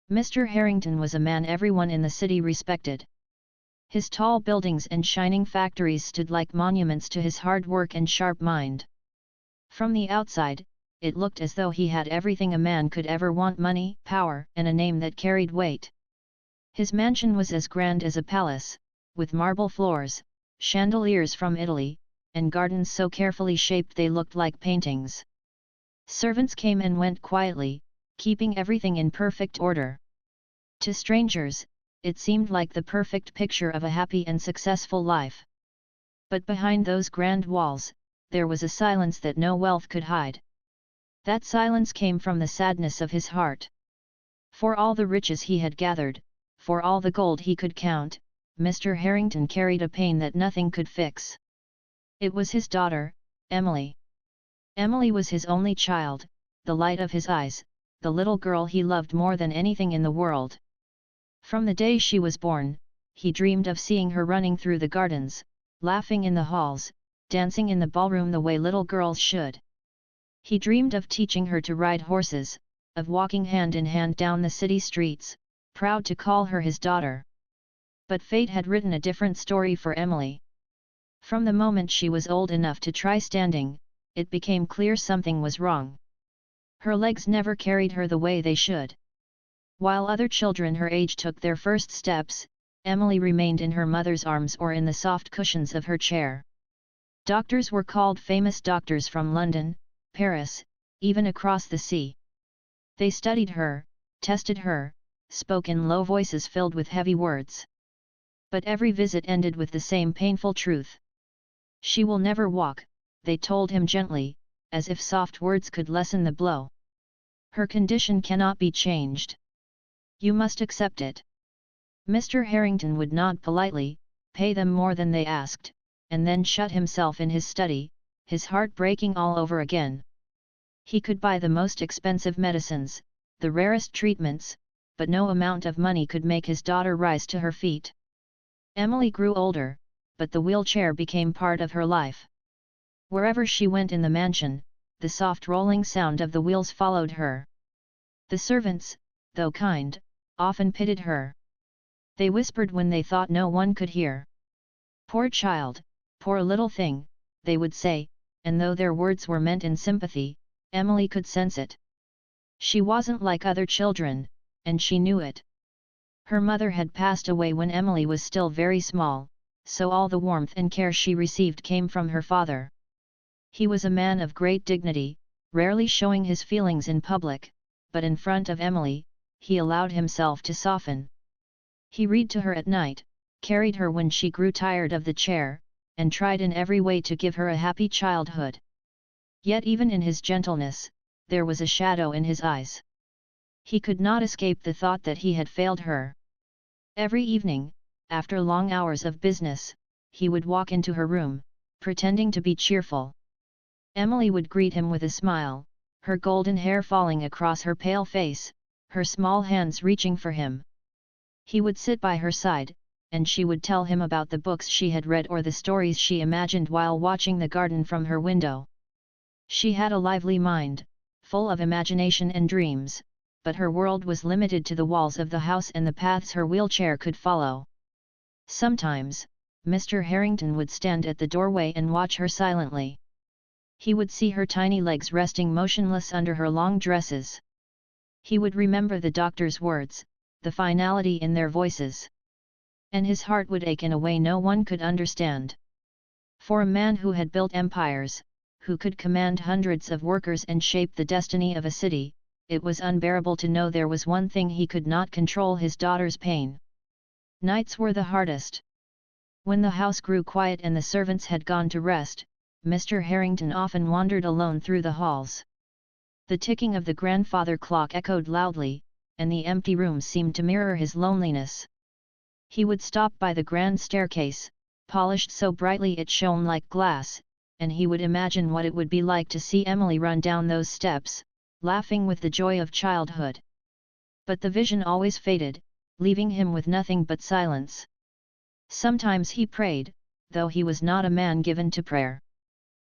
Mr. Harrington was a man everyone in the city respected. His tall buildings and shining factories stood like monuments to his hard work and sharp mind. From the outside, it looked as though he had everything a man could ever want: money, power, and a name that carried weight. His mansion was as grand as a palace, with marble floors, chandeliers from Italy, and gardens so carefully shaped they looked like paintings. Servants came and went quietly, keeping everything in perfect order. To strangers, it seemed like the perfect picture of a happy and successful life. But behind those grand walls, there was a silence that no wealth could hide. That silence came from the sadness of his heart. For all the riches he had gathered, for all the gold he could count, Mr. Harrington carried a pain that nothing could fix. It was his daughter, Emily. Emily was his only child, the light of his eyes, the little girl he loved more than anything in the world. From the day she was born, he dreamed of seeing her running through the gardens, laughing in the halls, dancing in the ballroom the way little girls should. He dreamed of teaching her to ride horses, of walking hand in hand down the city streets, proud to call her his daughter. But fate had written a different story for Emily. From the moment she was old enough to try standing, it became clear something was wrong. Her legs never carried her the way they should. While other children her age took their first steps, Emily remained in her mother's arms or in the soft cushions of her chair. Doctors were called, famous doctors from London, Paris, even across the sea. They studied her, tested her, spoke in low voices filled with heavy words. But every visit ended with the same painful truth. She will never walk, they told him gently, as if soft words could lessen the blow. Her condition cannot be changed. You must accept it. Mr. Harrington would nod politely, pay them more than they asked, and then shut himself in his study, his heart breaking all over again. He could buy the most expensive medicines, the rarest treatments, but no amount of money could make his daughter rise to her feet. Emily grew older, but the wheelchair became part of her life. Wherever she went in the mansion, the soft rolling sound of the wheels followed her. The servants, though kind, often pitied her. They whispered when they thought no one could hear. "Poor child, poor little thing," they would say, and though their words were meant in sympathy, Emily could sense it. She wasn't like other children, and she knew it. Her mother had passed away when Emily was still very small, so all the warmth and care she received came from her father. He was a man of great dignity, rarely showing his feelings in public, but in front of Emily, he allowed himself to soften. He read to her at night, carried her when she grew tired of the chair, and tried in every way to give her a happy childhood. Yet even in his gentleness, there was a shadow in his eyes. He could not escape the thought that he had failed her. Every evening, after long hours of business, he would walk into her room, pretending to be cheerful. Emily would greet him with a smile, her golden hair falling across her pale face, her small hands reaching for him. He would sit by her side, and she would tell him about the books she had read or the stories she imagined while watching the garden from her window. She had a lively mind, full of imagination and dreams, but her world was limited to the walls of the house and the paths her wheelchair could follow. Sometimes, Mr. Harrington would stand at the doorway and watch her silently. He would see her tiny legs resting motionless under her long dresses. He would remember the doctor's words, the finality in their voices. And his heart would ache in a way no one could understand. For a man who had built empires, who could command hundreds of workers and shape the destiny of a city, it was unbearable to know there was one thing he could not control: his daughter's pain. Nights were the hardest. When the house grew quiet and the servants had gone to rest, Mr. Harrington often wandered alone through the halls. The ticking of the grandfather clock echoed loudly, and the empty room seemed to mirror his loneliness. He would stop by the grand staircase, polished so brightly it shone like glass, and he would imagine what it would be like to see Emily run down those steps, laughing with the joy of childhood. But the vision always faded, leaving him with nothing but silence. Sometimes he prayed, though he was not a man given to prayer.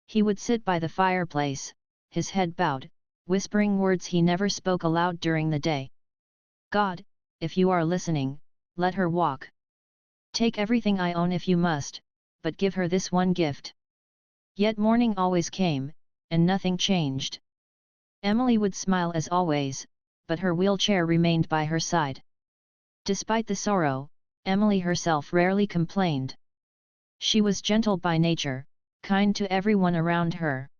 He would sit by the fireplace, his head bowed, whispering words he never spoke aloud during the day. God, if you are listening, let her walk. Take everything I own if you must, but give her this one gift. Yet morning always came, and nothing changed. Emily would smile as always, but her wheelchair remained by her side. Despite the sorrow, Emily herself rarely complained. She was gentle by nature, kind to everyone around her.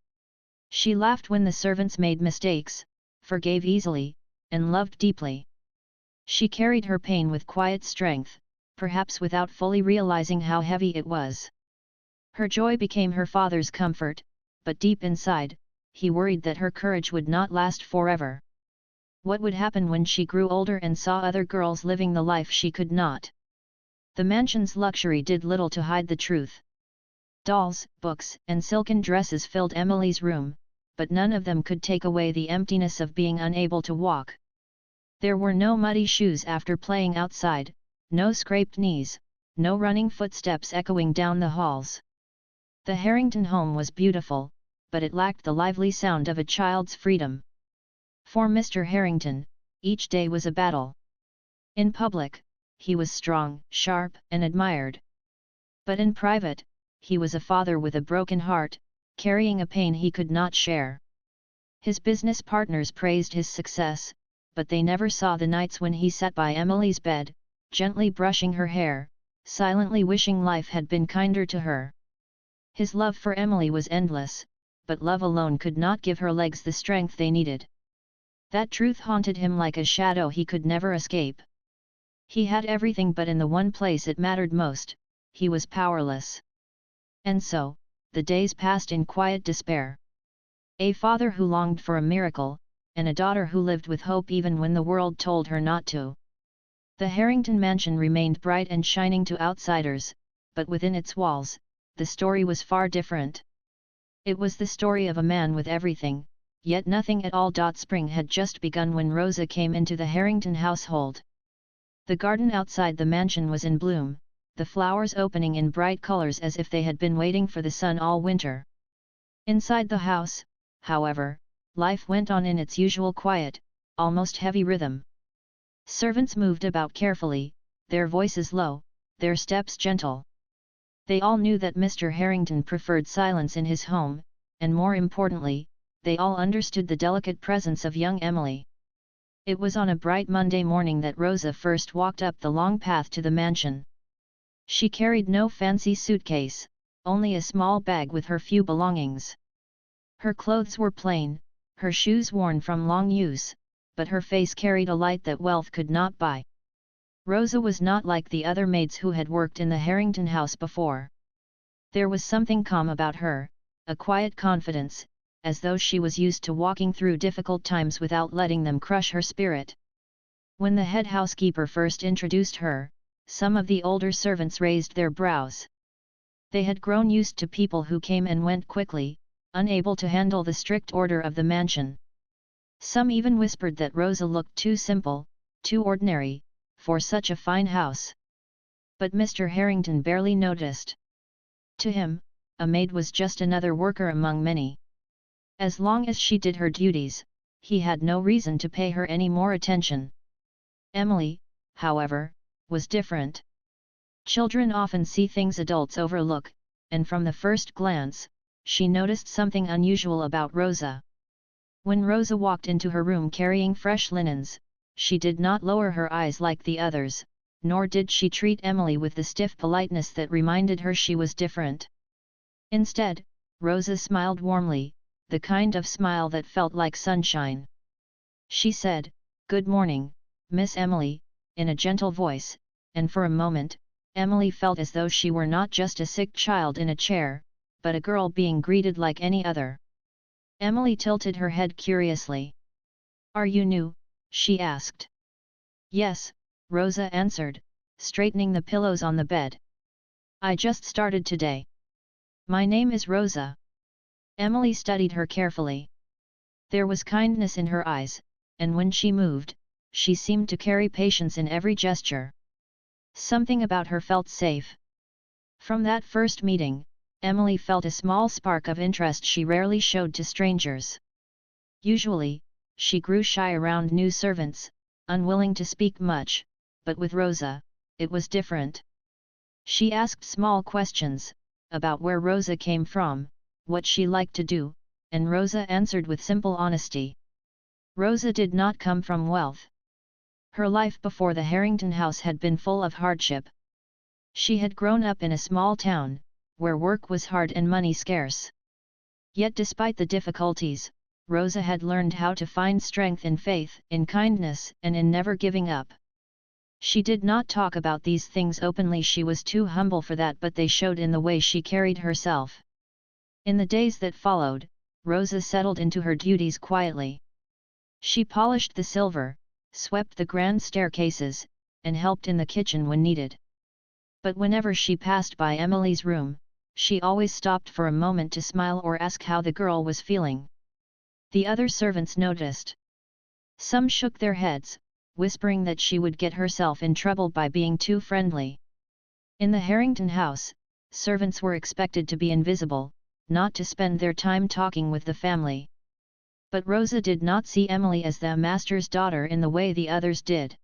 She laughed when the servants made mistakes, forgave easily, and loved deeply. She carried her pain with quiet strength, perhaps without fully realizing how heavy it was. Her joy became her father's comfort, but deep inside, he worried that her courage would not last forever. What would happen when she grew older and saw other girls living the life she could not? The mansion's luxury did little to hide the truth. Dolls, books, and silken dresses filled Emily's room, but none of them could take away the emptiness of being unable to walk. There were no muddy shoes after playing outside, no scraped knees, no running footsteps echoing down the halls. The Harrington home was beautiful, but it lacked the lively sound of a child's freedom. For Mr. Harrington, each day was a battle. In public, he was strong, sharp, and admired. But in private, he was a father with a broken heart, carrying a pain he could not share. His business partners praised his success, but they never saw the nights when he sat by Emily's bed, gently brushing her hair, silently wishing life had been kinder to her. His love for Emily was endless, but love alone could not give her legs the strength they needed. That truth haunted him like a shadow he could never escape. He had everything, but in the one place it mattered most, he was powerless. And so, the days passed in quiet despair. A father who longed for a miracle, and a daughter who lived with hope even when the world told her not to. The Harrington mansion remained bright and shining to outsiders, but within its walls, the story was far different. It was the story of a man with everything, yet nothing at all. Spring had just begun when Rosa came into the Harrington household. The garden outside the mansion was in bloom, the flowers opening in bright colors as if they had been waiting for the sun all winter. Inside the house, however, life went on in its usual quiet, almost heavy rhythm. Servants moved about carefully, their voices low, their steps gentle. They all knew that Mr. Harrington preferred silence in his home, and more importantly, they all understood the delicate presence of young Emily. It was on a bright Monday morning that Rosa first walked up the long path to the mansion. She carried no fancy suitcase, only a small bag with her few belongings. Her clothes were plain, her shoes worn from long use, but her face carried a light that wealth could not buy. Rosa was not like the other maids who had worked in the Harrington house before. There was something calm about her, a quiet confidence, as though she was used to walking through difficult times without letting them crush her spirit. When the head housekeeper first introduced her, some of the older servants raised their brows. They had grown used to people who came and went quickly, unable to handle the strict order of the mansion. Some even whispered that Rosa looked too simple, too ordinary, for such a fine house. But Mr. Harrington barely noticed. To him, a maid was just another worker among many. As long as she did her duties, he had no reason to pay her any more attention. Emily, however, was different. Children often see things adults overlook, and from the first glance, she noticed something unusual about Rosa. When Rosa walked into her room carrying fresh linens, she did not lower her eyes like the others, nor did she treat Emily with the stiff politeness that reminded her she was different. Instead, Rosa smiled warmly, the kind of smile that felt like sunshine. She said, "Good morning, Miss Emily," in a gentle voice, and for a moment, Emily felt as though she were not just a sick child in a chair, but a girl being greeted like any other. Emily tilted her head curiously. "Are you new?" she asked. "Yes," Rosa answered, straightening the pillows on the bed. "I just started today. My name is Rosa." Emily studied her carefully. There was kindness in her eyes, and when she moved, she seemed to carry patience in every gesture. Something about her felt safe. From that first meeting, Emily felt a small spark of interest she rarely showed to strangers. Usually, she grew shy around new servants, unwilling to speak much, but with Rosa, it was different. She asked small questions, about where Rosa came from, what she liked to do, and Rosa answered with simple honesty. Rosa did not come from wealth. Her life before the Harrington house had been full of hardship. She had grown up in a small town, where work was hard and money scarce. Yet despite the difficulties, Rosa had learned how to find strength in faith, in kindness, and in never giving up. She did not talk about these things openly, she was too humble for that, but they showed in the way she carried herself. In the days that followed, Rosa settled into her duties quietly. She polished the silver, swept the grand staircases, and helped in the kitchen when needed. But whenever she passed by Emily's room, she always stopped for a moment to smile or ask how the girl was feeling. The other servants noticed. Some shook their heads, whispering that she would get herself in trouble by being too friendly. In the Harrington house, servants were expected to be invisible, not to spend their time talking with the family. But Rosa did not see Emily as the master's daughter in the way the others did.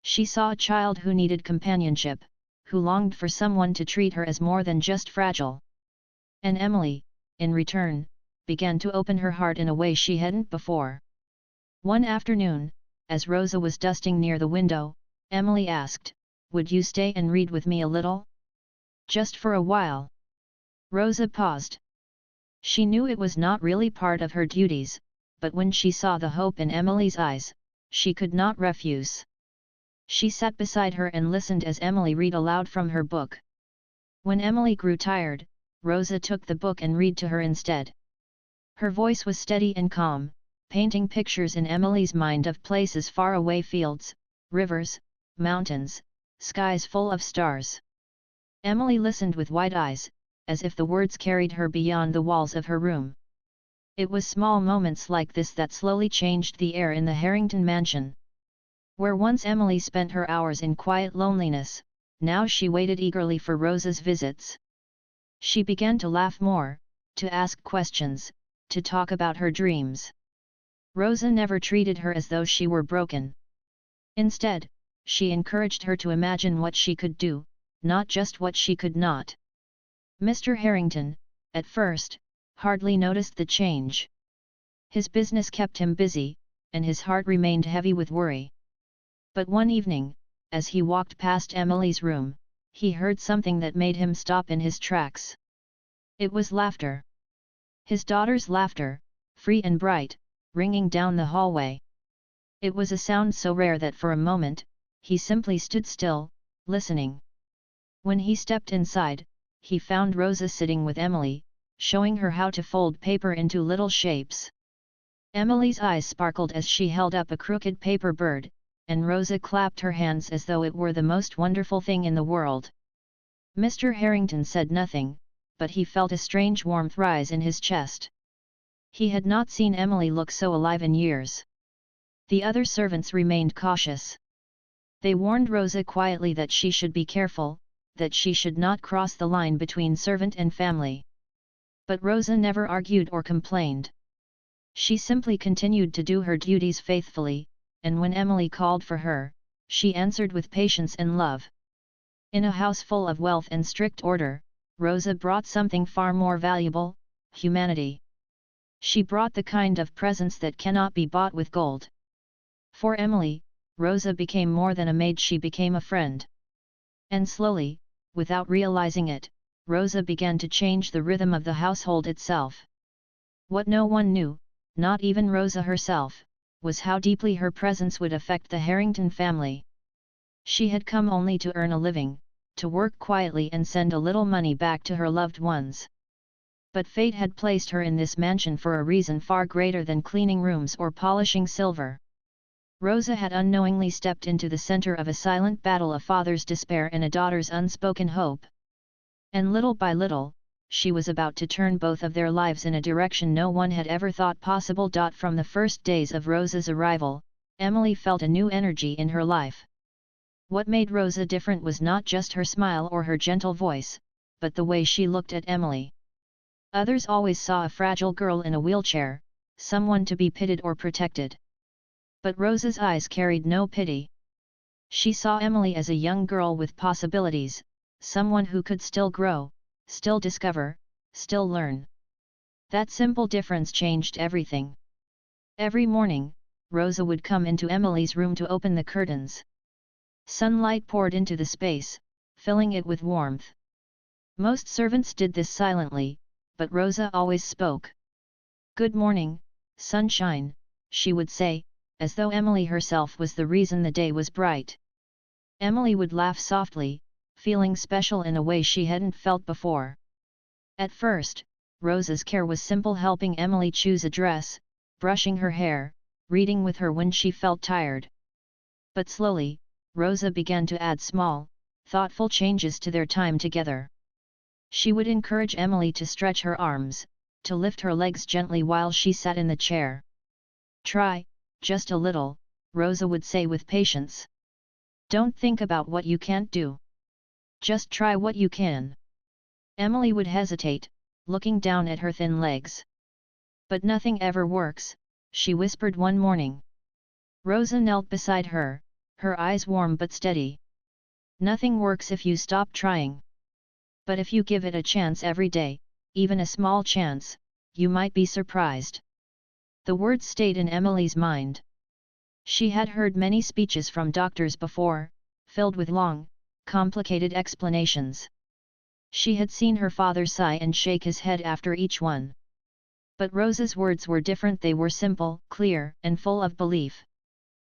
She saw a child who needed companionship, who longed for someone to treat her as more than just fragile. And Emily, in return, began to open her heart in a way she hadn't before. One afternoon, as Rosa was dusting near the window, Emily asked, "Would you stay and read with me a little? Just for a while?" Rosa paused. She knew it was not really part of her duties, but when she saw the hope in Emily's eyes, she could not refuse. She sat beside her and listened as Emily read aloud from her book. When Emily grew tired, Rosa took the book and read to her instead. Her voice was steady and calm, painting pictures in Emily's mind of places far away, fields, rivers, mountains, skies full of stars. Emily listened with wide eyes, as if the words carried her beyond the walls of her room. It was small moments like this that slowly changed the air in the Harrington mansion. Where once Emily spent her hours in quiet loneliness, now she waited eagerly for Rosa's visits. She began to laugh more, to ask questions, to talk about her dreams. Rosa never treated her as though she were broken. Instead, she encouraged her to imagine what she could do, not just what she could not. Mr. Harrington, at first, hardly noticed the change. His business kept him busy, and his heart remained heavy with worry. But one evening, as he walked past Emily's room, he heard something that made him stop in his tracks. It was laughter. His daughter's laughter, free and bright, ringing down the hallway. It was a sound so rare that for a moment, he simply stood still, listening. When he stepped inside, he found Rosa sitting with Emily, showing her how to fold paper into little shapes. Emily's eyes sparkled as she held up a crooked paper bird, and Rosa clapped her hands as though it were the most wonderful thing in the world. Mr. Harrington said nothing, but he felt a strange warmth rise in his chest. He had not seen Emily look so alive in years. The other servants remained cautious. They warned Rosa quietly that she should be careful, that she should not cross the line between servant and family. But Rosa never argued or complained. She simply continued to do her duties faithfully, and when Emily called for her, she answered with patience and love. In a house full of wealth and strict order, Rosa brought something far more valuable: humanity. She brought the kind of presence that cannot be bought with gold. For Emily, Rosa became more than a maid, she became a friend. And slowly, without realizing it, Rosa began to change the rhythm of the household itself. What no one knew, not even Rosa herself, was how deeply her presence would affect the Harrington family. She had come only to earn a living, to work quietly and send a little money back to her loved ones. But fate had placed her in this mansion for a reason far greater than cleaning rooms or polishing silver. Rosa had unknowingly stepped into the center of a silent battle, a father's despair and a daughter's unspoken hope. And little by little, she was about to turn both of their lives in a direction no one had ever thought possible. From the first days of Rosa's arrival, Emily felt a new energy in her life. What made Rosa different was not just her smile or her gentle voice, but the way she looked at Emily. Others always saw a fragile girl in a wheelchair, someone to be pitied or protected. But Rosa's eyes carried no pity. She saw Emily as a young girl with possibilities, someone who could still grow, still discover, still learn. That simple difference changed everything. Every morning, Rosa would come into Emily's room to open the curtains. Sunlight poured into the space, filling it with warmth. Most servants did this silently, but Rosa always spoke. "Good morning, sunshine," she would say, as though Emily herself was the reason the day was bright. Emily would laugh softly, feeling special in a way she hadn't felt before. At first, Rosa's care was simple, helping Emily choose a dress, brushing her hair, reading with her when she felt tired. But slowly, Rosa began to add small, thoughtful changes to their time together. She would encourage Emily to stretch her arms, to lift her legs gently while she sat in the chair. "Try, just a little," Rosa would say with patience. "Don't think about what you can't do. Just try what you can." Emily would hesitate, looking down at her thin legs. "But nothing ever works," she whispered one morning. Rosa knelt beside her, her eyes warm but steady. "Nothing works if you stop trying. But if you give it a chance every day, even a small chance, you might be surprised." The words stayed in Emily's mind. She had heard many speeches from doctors before, filled with long, complicated explanations. She had seen her father sigh and shake his head after each one. But Rosa's words were different. They were simple, clear, and full of belief.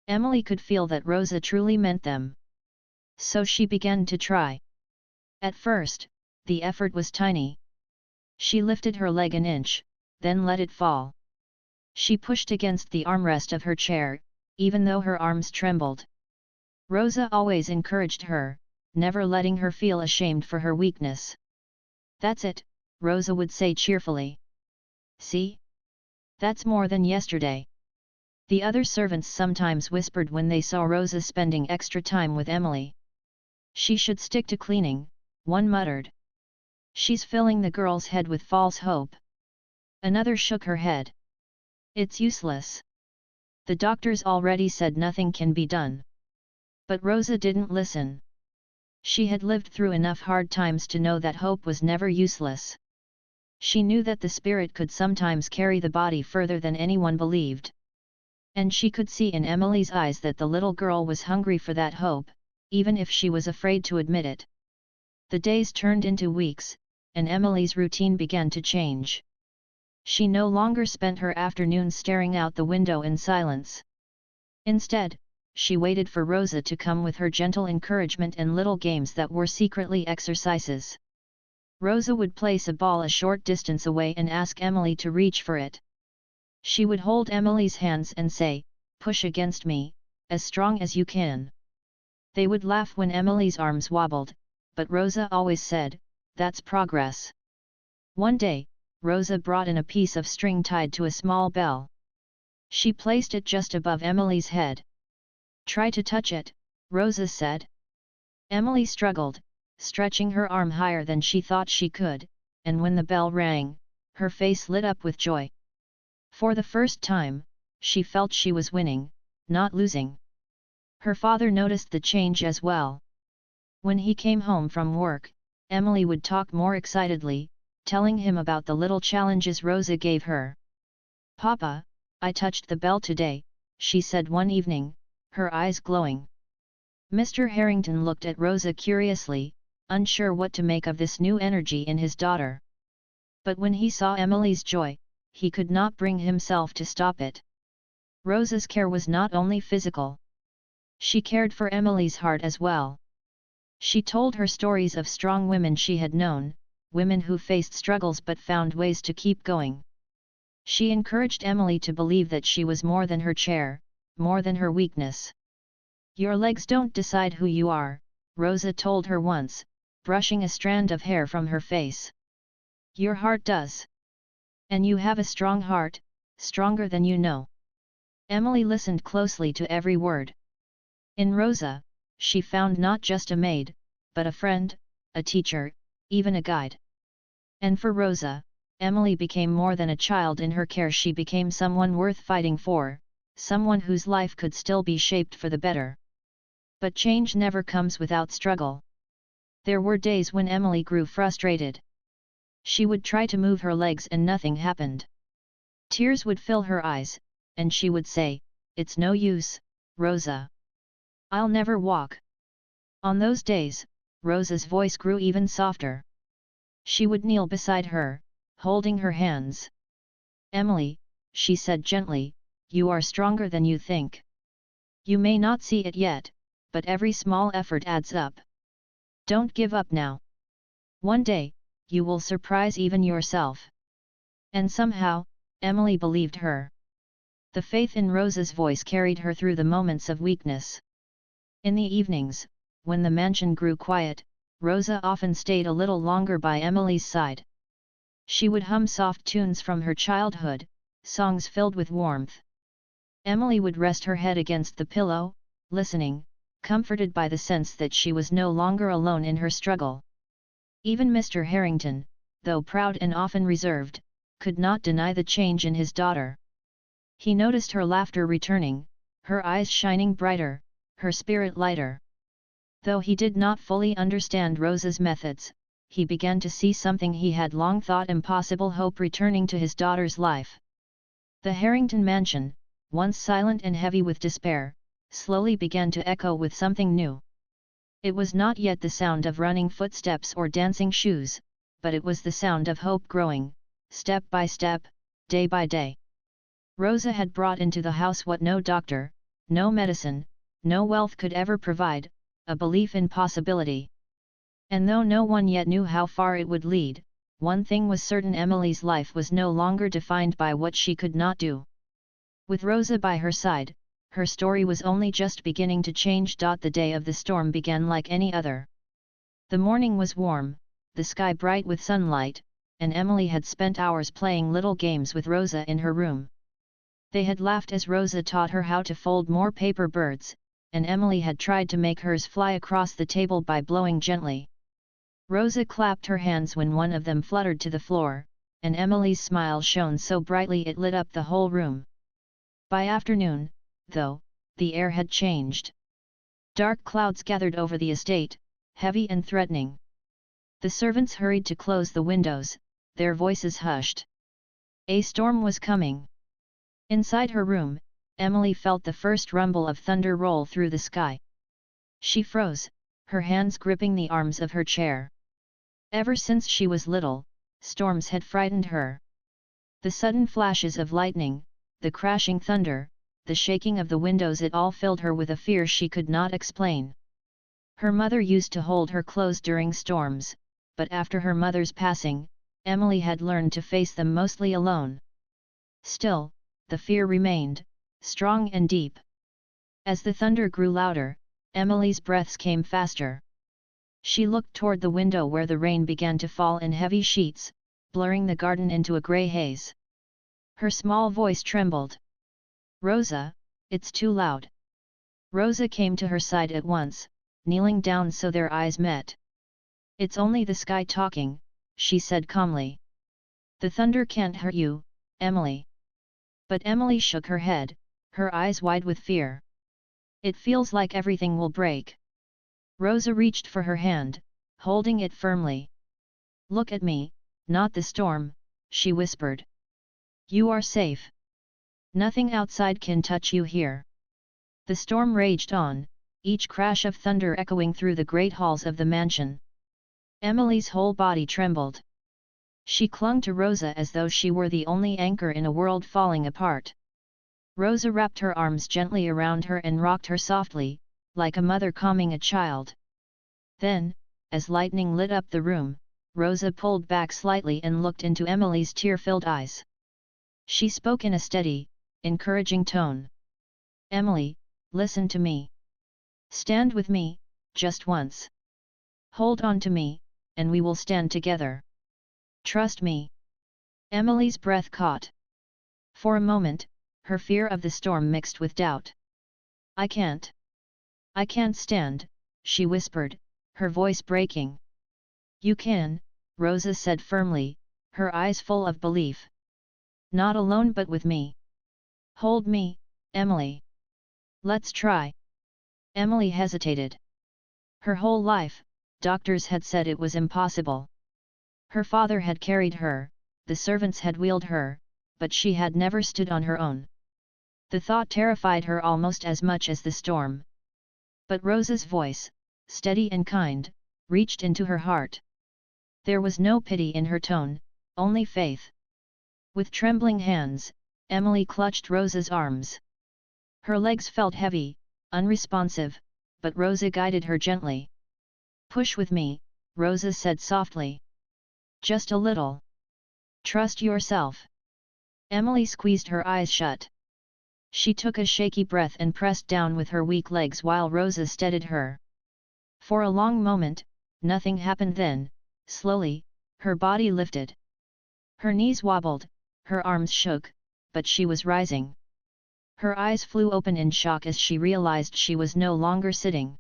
Emily could feel that Rosa truly meant them. So she began to try. At first, the effort was tiny. She lifted her leg an inch, then let it fall. She pushed against the armrest of her chair, even though her arms trembled. Rosa always encouraged her, never letting her feel ashamed for her weakness. "That's it," Rosa would say cheerfully. "See? That's more than yesterday." The other servants sometimes whispered when they saw Rosa spending extra time with Emily. "She should stick to cleaning," one muttered. "She's filling the girl's head with false hope." Another shook her head. "It's useless. The doctors already said nothing can be done." But Rosa didn't listen. She had lived through enough hard times to know that hope was never useless. She knew that the spirit could sometimes carry the body further than anyone believed. And she could see in Emily's eyes that the little girl was hungry for that hope, even if she was afraid to admit it. The days turned into weeks, and Emily's routine began to change. She no longer spent her afternoons staring out the window in silence. Instead, she waited for Rosa to come with her gentle encouragement and little games that were secretly exercises. Rosa would place a ball a short distance away and ask Emily to reach for it. She would hold Emily's hands and say, "Push against me, as strong as you can." They would laugh when Emily's arms wobbled, but Rosa always said, "That's progress." One day, Rosa brought in a piece of string tied to a small bell. She placed it just above Emily's head. "Try to touch it," Rosa said. Emily struggled, stretching her arm higher than she thought she could, and when the bell rang, her face lit up with joy. For the first time, she felt she was winning, not losing. Her father noticed the change as well. When he came home from work, Emily would talk more excitedly, telling him about the little challenges Rosa gave her. "Papa, I touched the bell today," she said one evening, her eyes glowing. Mr. Harrington looked at Rosa curiously, unsure what to make of this new energy in his daughter. But when he saw Emily's joy, he could not bring himself to stop it. Rosa's care was not only physical. She cared for Emily's heart as well. She told her stories of strong women she had known, women who faced struggles but found ways to keep going. She encouraged Emily to believe that she was more than her chair, more than her weakness. "Your legs don't decide who you are," Rosa told her once, brushing a strand of hair from her face. "Your heart does. And you have a strong heart, stronger than you know." Emily listened closely to every word. In Rosa, she found not just a maid, but a friend, a teacher, even a guide. And for Rosa, Emily became more than a child in her care. She became someone worth fighting for, someone whose life could still be shaped for the better. But change never comes without struggle. There were days when Emily grew frustrated. She would try to move her legs and nothing happened. Tears would fill her eyes, and she would say, "It's no use, Rosa. I'll never walk." On those days, Rosa's voice grew even softer. She would kneel beside her, holding her hands. "Emily," she said gently, "you are stronger than you think. You may not see it yet, but every small effort adds up. Don't give up now. One day, you will surprise even yourself." And somehow, Emily believed her. The faith in Rosa's voice carried her through the moments of weakness. In the evenings, when the mansion grew quiet, Rosa often stayed a little longer by Emily's side. She would hum soft tunes from her childhood, songs filled with warmth. Emily would rest her head against the pillow, listening, comforted by the sense that she was no longer alone in her struggle. Even Mr. Harrington, though proud and often reserved, could not deny the change in his daughter. He noticed her laughter returning, her eyes shining brighter, her spirit lighter. Though he did not fully understand Rosa's methods, he began to see something he had long thought impossible: hope returning to his daughter's life. The Harrington mansion, once silent and heavy with despair, slowly began to echo with something new. It was not yet the sound of running footsteps or dancing shoes, but it was the sound of hope growing, step by step, day by day. Rosa had brought into the house what no doctor, no medicine, no wealth could ever provide: a belief in possibility. And though no one yet knew how far it would lead, one thing was certain: Emily's life was no longer defined by what she could not do. With Rosa by her side, her story was only just beginning to change. The day of the storm began like any other. The morning was warm, the sky bright with sunlight, and Emily had spent hours playing little games with Rosa in her room. They had laughed as Rosa taught her how to fold more paper birds, and Emily had tried to make hers fly across the table by blowing gently. Rosa clapped her hands when one of them fluttered to the floor, and Emily's smile shone so brightly it lit up the whole room. By afternoon, though, the air had changed. Dark clouds gathered over the estate, heavy and threatening. The servants hurried to close the windows, their voices hushed. A storm was coming. Inside her room, Emily felt the first rumble of thunder roll through the sky. She froze, her hands gripping the arms of her chair. Ever since she was little, storms had frightened her. The sudden flashes of lightning, the crashing thunder, the shaking of the windows, it all filled her with a fear she could not explain. Her mother used to hold her close during storms, but after her mother's passing, Emily had learned to face them mostly alone. Still, the fear remained, strong and deep. As the thunder grew louder, Emily's breaths came faster. She looked toward the window where the rain began to fall in heavy sheets, blurring the garden into a grey haze. Her small voice trembled. "Rosa, it's too loud." Rosa came to her side at once, kneeling down so their eyes met. "It's only the sky talking," she said calmly. "The thunder can't hurt you, Emily." But Emily shook her head, her eyes wide with fear. "It feels like everything will break." Rosa reached for her hand, holding it firmly. "Look at me, not the storm," she whispered. "You are safe. Nothing outside can touch you here." The storm raged on, each crash of thunder echoing through the great halls of the mansion. Emily's whole body trembled. She clung to Rosa as though she were the only anchor in a world falling apart. Rosa wrapped her arms gently around her and rocked her softly, like a mother calming a child. Then, as lightning lit up the room, Rosa pulled back slightly and looked into Emily's tear-filled eyes. She spoke in a steady, encouraging tone. "Emily, listen to me. Stand with me, just once. Hold on to me, and we will stand together. Trust me." Emily's breath caught. For a moment, her fear of the storm mixed with doubt. "I can't. I can't stand," she whispered, her voice breaking. "You can," Rosa said firmly, her eyes full of belief. "Not alone but with me. Hold me, Emily. Let's try. Emily hesitated. Her whole life, doctors had said it was impossible. Her father had carried her, the servants had wheeled her, but she had never stood on her own. The thought terrified her almost as much as the storm. But Rosa's voice, steady and kind, reached into her heart. There was no pity in her tone, only faith. With trembling hands, Emily clutched Rosa's arms. Her legs felt heavy, unresponsive, but Rosa guided her gently. "Push with me," Rosa said softly. "Just a little. Trust yourself." Emily squeezed her eyes shut. She took a shaky breath and pressed down with her weak legs while Rosa steadied her. For a long moment, nothing happened. Then, slowly, her body lifted. Her knees wobbled, her arms shook, but she was rising. Her eyes flew open in shock as she realized she was no longer sitting.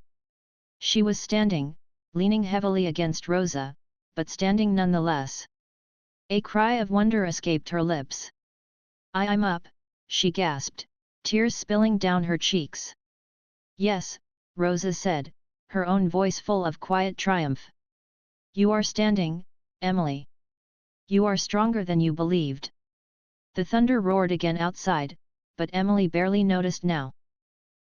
She was standing, leaning heavily against Rosa, but standing nonetheless. A cry of wonder escaped her lips. "I'm up," she gasped, tears spilling down her cheeks. "Yes," Rosa said, her own voice full of quiet triumph. "You are standing, Emily. You are stronger than you believed." The thunder roared again outside, but Emily barely noticed now.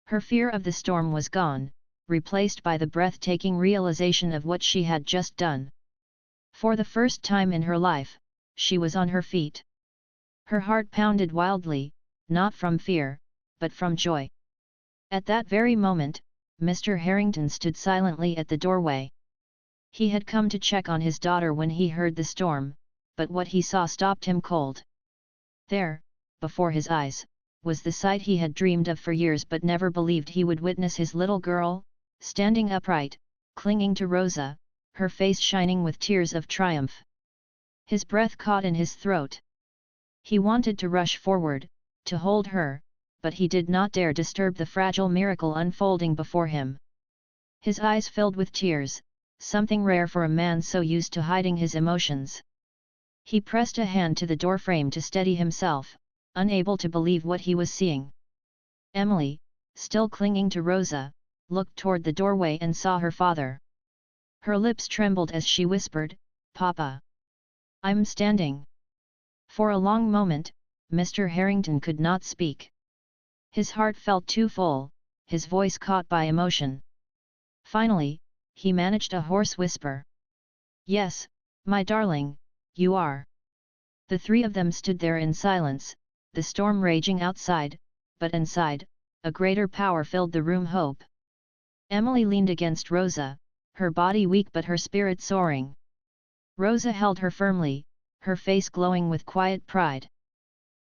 Her fear of the storm was gone, replaced by the breathtaking realization of what she had just done. For the first time in her life, she was on her feet. Her heart pounded wildly, not from fear, but from joy. At that very moment, Mr. Harrington stood silently at the doorway. He had come to check on his daughter when he heard the storm, but what he saw stopped him cold. There, before his eyes, was the sight he had dreamed of for years but never believed he would witness: his little girl, standing upright, clinging to Rosa, her face shining with tears of triumph. His breath caught in his throat. He wanted to rush forward, to hold her, but he did not dare disturb the fragile miracle unfolding before him. His eyes filled with tears, something rare for a man so used to hiding his emotions. He pressed a hand to the doorframe to steady himself, unable to believe what he was seeing. Emily, still clinging to Rosa, looked toward the doorway and saw her father. Her lips trembled as she whispered, "Papa. I'm standing." For a long moment, Mr. Harrington could not speak. His heart felt too full, his voice caught by emotion. Finally, he managed a hoarse whisper. "Yes, my darling, you are." The three of them stood there in silence, the storm raging outside, but inside, a greater power filled the room: hope. Emily leaned against Rosa, her body weak but her spirit soaring. Rosa held her firmly, her face glowing with quiet pride.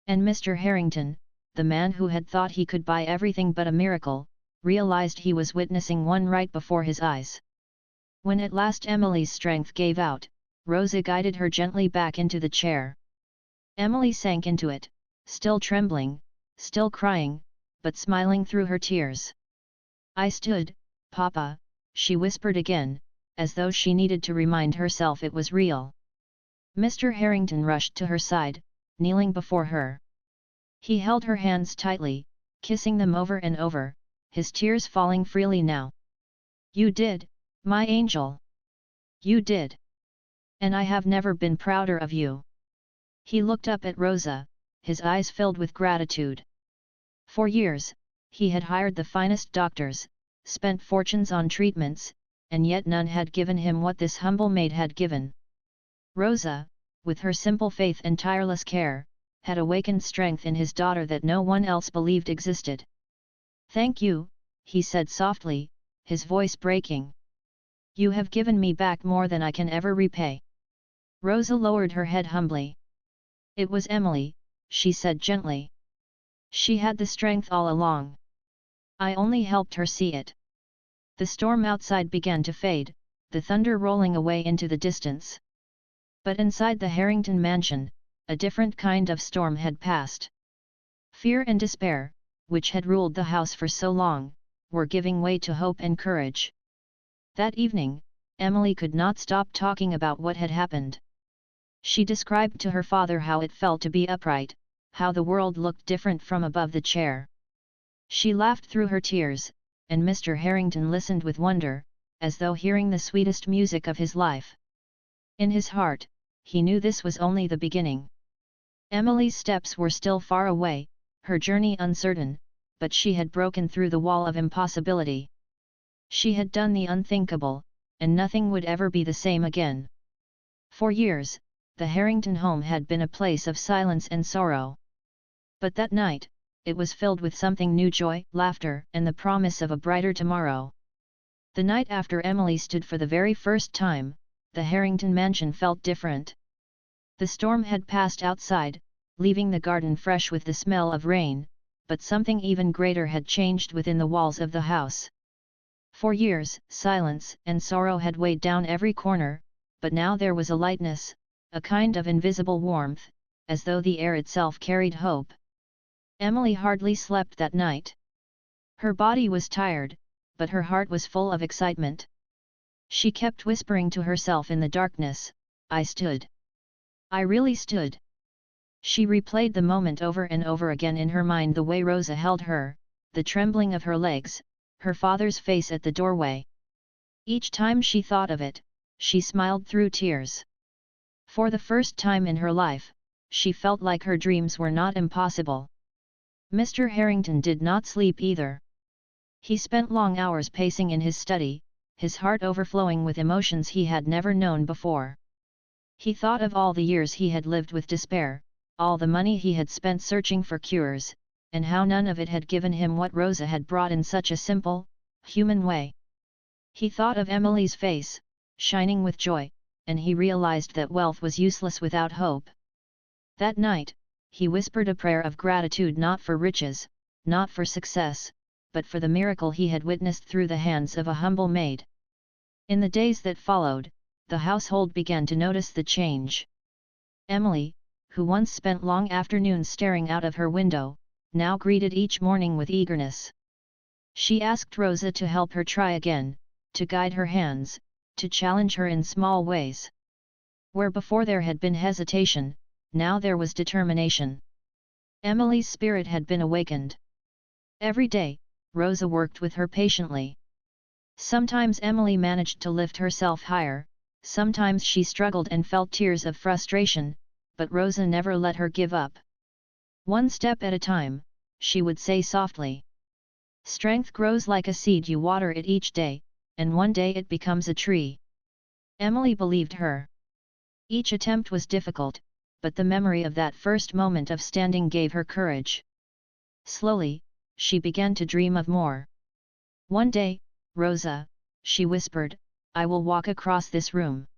And Mr. Harrington, the man who had thought he could buy everything but a miracle, realized he was witnessing one right before his eyes. When at last Emily's strength gave out, Rosa guided her gently back into the chair. Emily sank into it, still trembling, still crying, but smiling through her tears. "I stood, Papa," she whispered again, as though she needed to remind herself it was real. Mr. Harrington rushed to her side, kneeling before her. He held her hands tightly, kissing them over and over, his tears falling freely now. "You did, my angel. You did. And I have never been prouder of you." He looked up at Rosa, his eyes filled with gratitude. For years, he had hired the finest doctors, spent fortunes on treatments, and yet none had given him what this humble maid had given. Rosa, with her simple faith and tireless care, had awakened strength in his daughter that no one else believed existed. "Thank you," he said softly, his voice breaking. "You have given me back more than I can ever repay." Rosa lowered her head humbly. "It was Emily," she said gently. "She had the strength all along. I only helped her see it." The storm outside began to fade, the thunder rolling away into the distance. But inside the Harrington mansion, a different kind of storm had passed. Fear and despair, which had ruled the house for so long, were giving way to hope and courage. That evening, Emily could not stop talking about what had happened. She described to her father how it felt to be upright, how the world looked different from above the chair. She laughed through her tears, and Mr. Harrington listened with wonder, as though hearing the sweetest music of his life. In his heart, he knew this was only the beginning. Emily's steps were still far away, her journey uncertain, but she had broken through the wall of impossibility. She had done the unthinkable, and nothing would ever be the same again. For years, the Harrington home had been a place of silence and sorrow. But that night, it was filled with something new: joy, laughter, and the promise of a brighter tomorrow. The night after Emily stood for the very first time, the Harrington mansion felt different. The storm had passed outside, leaving the garden fresh with the smell of rain, but something even greater had changed within the walls of the house. For years, silence and sorrow had weighed down every corner, but now there was a lightness, a kind of invisible warmth, as though the air itself carried hope. Emily hardly slept that night. Her body was tired, but her heart was full of excitement. She kept whispering to herself in the darkness, "I stood. I really stood." She replayed the moment over and over again in her mind: the way Rosa held her, the trembling of her legs, her father's face at the doorway. Each time she thought of it, she smiled through tears. For the first time in her life, she felt like her dreams were not impossible. Mr. Harrington did not sleep either. He spent long hours pacing in his study, his heart overflowing with emotions he had never known before. He thought of all the years he had lived with despair, all the money he had spent searching for cures, and how none of it had given him what Rosa had brought in such a simple, human way. He thought of Emily's face, shining with joy, and he realized that wealth was useless without hope. That night, he whispered a prayer of gratitude, not for riches, not for success, but for the miracle he had witnessed through the hands of a humble maid. In the days that followed, the household began to notice the change. Emily, who once spent long afternoons staring out of her window, now greeted each morning with eagerness. She asked Rosa to help her try again, to guide her hands, to challenge her in small ways. Where before there had been hesitation, now there was determination. Emily's spirit had been awakened. Every day, Rosa worked with her patiently. Sometimes Emily managed to lift herself higher, sometimes she struggled and felt tears of frustration, but Rosa never let her give up. One step at a time, she would say softly. "Strength grows like a seed: you water it each day, and one day it becomes a tree." Emily believed her. Each attempt was difficult, but the memory of that first moment of standing gave her courage. Slowly, she began to dream of more. "One day, Rosa," she whispered, "I will walk across this room."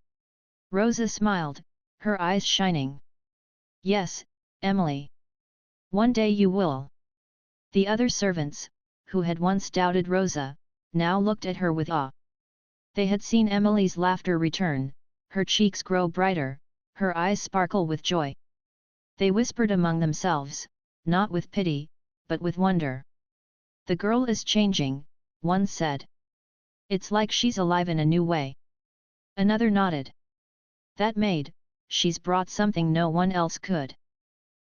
Rosa smiled, her eyes shining. "Yes, Emily. One day you will." The other servants, who had once doubted Rosa, now looked at her with awe. They had seen Emily's laughter return, her cheeks grow brighter, her eyes sparkle with joy. They whispered among themselves, not with pity, but with wonder. "The girl is changing," one said. "It's like she's alive in a new way." Another nodded. "That maid, she's brought something no one else could."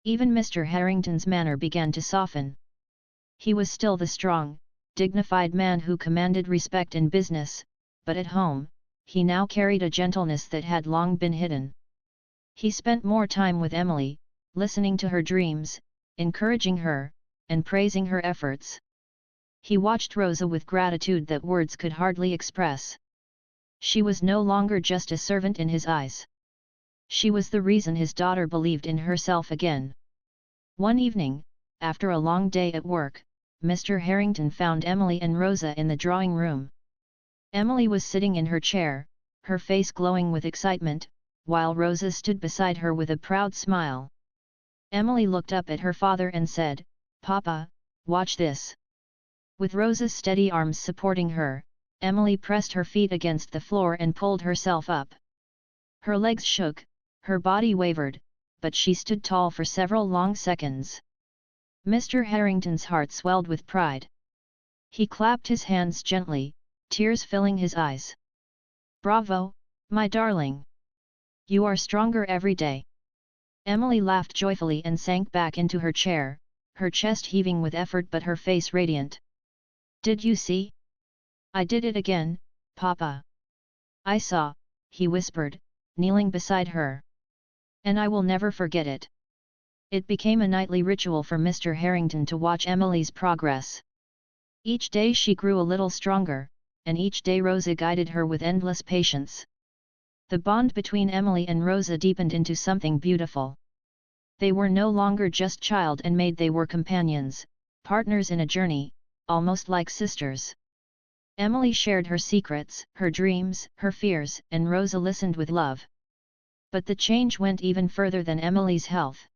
Even Mr. Harrington's manner began to soften. He was still the strong, dignified man who commanded respect in business, but at home, he now carried a gentleness that had long been hidden. He spent more time with Emily, listening to her dreams, encouraging her, and praising her efforts. He watched Rosa with gratitude that words could hardly express. She was no longer just a servant in his eyes. She was the reason his daughter believed in herself again. One evening, after a long day at work, Mr. Harrington found Emily and Rosa in the drawing room. Emily was sitting in her chair, her face glowing with excitement, while Rosa stood beside her with a proud smile. Emily looked up at her father and said, "Papa, watch this." With Rosa's steady arms supporting her, Emily pressed her feet against the floor and pulled herself up. Her legs shook, her body wavered, but she stood tall for several long seconds. Mr. Harrington's heart swelled with pride. He clapped his hands gently, tears filling his eyes. "Bravo, my darling! You are stronger every day." Emily laughed joyfully and sank back into her chair, her chest heaving with effort but her face radiant. "Did you see? I did it again, Papa." "I saw," he whispered, kneeling beside her. "And I will never forget it." It became a nightly ritual for Mr. Harrington to watch Emily's progress. Each day she grew a little stronger, and each day Rosa guided her with endless patience. The bond between Emily and Rosa deepened into something beautiful. They were no longer just child and maid, they were companions, partners in a journey, almost like sisters. Emily shared her secrets, her dreams, her fears, and Rosa listened with love. But the change went even further than Emily's health.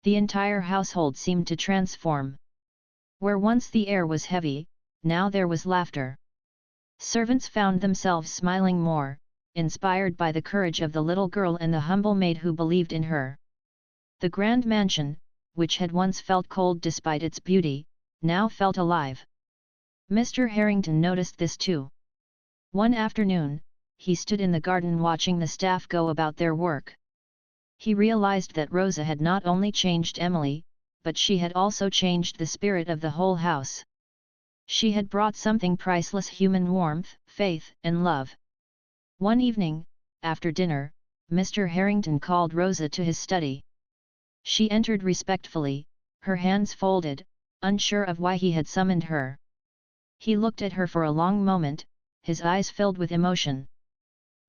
The entire household seemed to transform. Where once the air was heavy, now there was laughter. Servants found themselves smiling more, inspired by the courage of the little girl and the humble maid who believed in her. The grand mansion, which had once felt cold despite its beauty, now felt alive. Mr. Harrington noticed this too. One afternoon, he stood in the garden watching the staff go about their work. He realized that Rosa had not only changed Emily, but she had also changed the spirit of the whole house. She had brought something priceless: human warmth, faith, and love. One evening, after dinner, Mr. Harrington called Rosa to his study. She entered respectfully, her hands folded, unsure of why he had summoned her. He looked at her for a long moment, his eyes filled with emotion.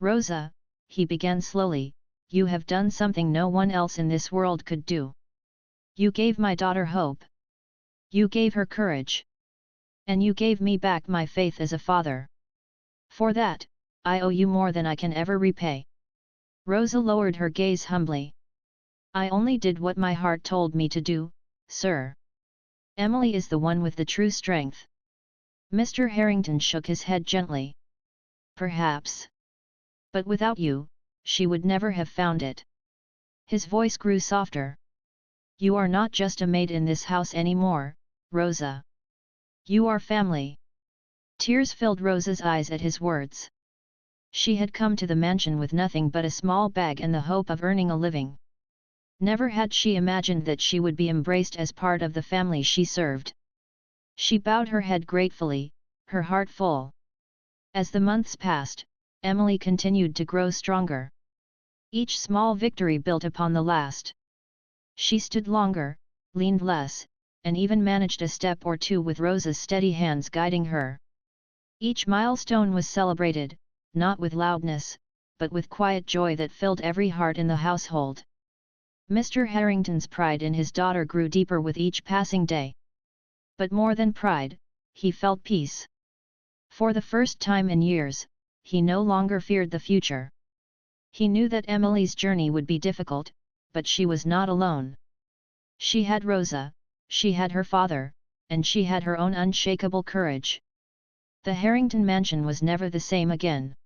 "Rosa," he began slowly, "you have done something no one else in this world could do. You gave my daughter hope. You gave her courage. And you gave me back my faith as a father. For that, I owe you more than I can ever repay." Rosa lowered her gaze humbly. "I only did what my heart told me to do, sir. Emily is the one with the true strength." Mr. Harrington shook his head gently. "Perhaps. But without you, she would never have found it." His voice grew softer. "You are not just a maid in this house anymore, Rosa. You are family." Tears filled Rosa's eyes at his words. She had come to the mansion with nothing but a small bag and the hope of earning a living. Never had she imagined that she would be embraced as part of the family she served. She bowed her head gratefully, her heart full. As the months passed, Emily continued to grow stronger. Each small victory built upon the last. She stood longer, leaned less, and even managed a step or two with Rosa's steady hands guiding her. Each milestone was celebrated, not with loudness, but with quiet joy that filled every heart in the household. Mr. Harrington's pride in his daughter grew deeper with each passing day. But more than pride, he felt peace. For the first time in years, he no longer feared the future. He knew that Emily's journey would be difficult, but she was not alone. She had Rosa, she had her father, and she had her own unshakable courage. The Harrington mansion was never the same again.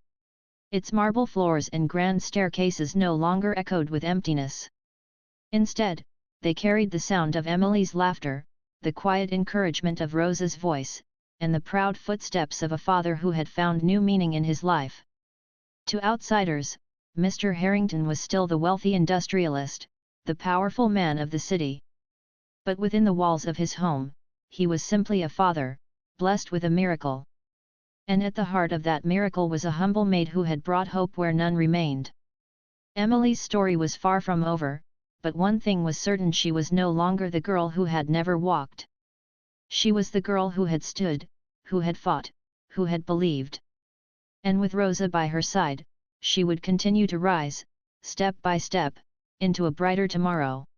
Its marble floors and grand staircases no longer echoed with emptiness. Instead, they carried the sound of Emily's laughter, the quiet encouragement of Rosa's voice, and the proud footsteps of a father who had found new meaning in his life. To outsiders, Mr. Harrington was still the wealthy industrialist, the powerful man of the city. But within the walls of his home, he was simply a father, blessed with a miracle. And at the heart of that miracle was a humble maid who had brought hope where none remained. Emily's story was far from over, but one thing was certain: she was no longer the girl who had never walked. She was the girl who had stood, who had fought, who had believed. And with Rosa by her side, she would continue to rise, step by step, into a brighter tomorrow.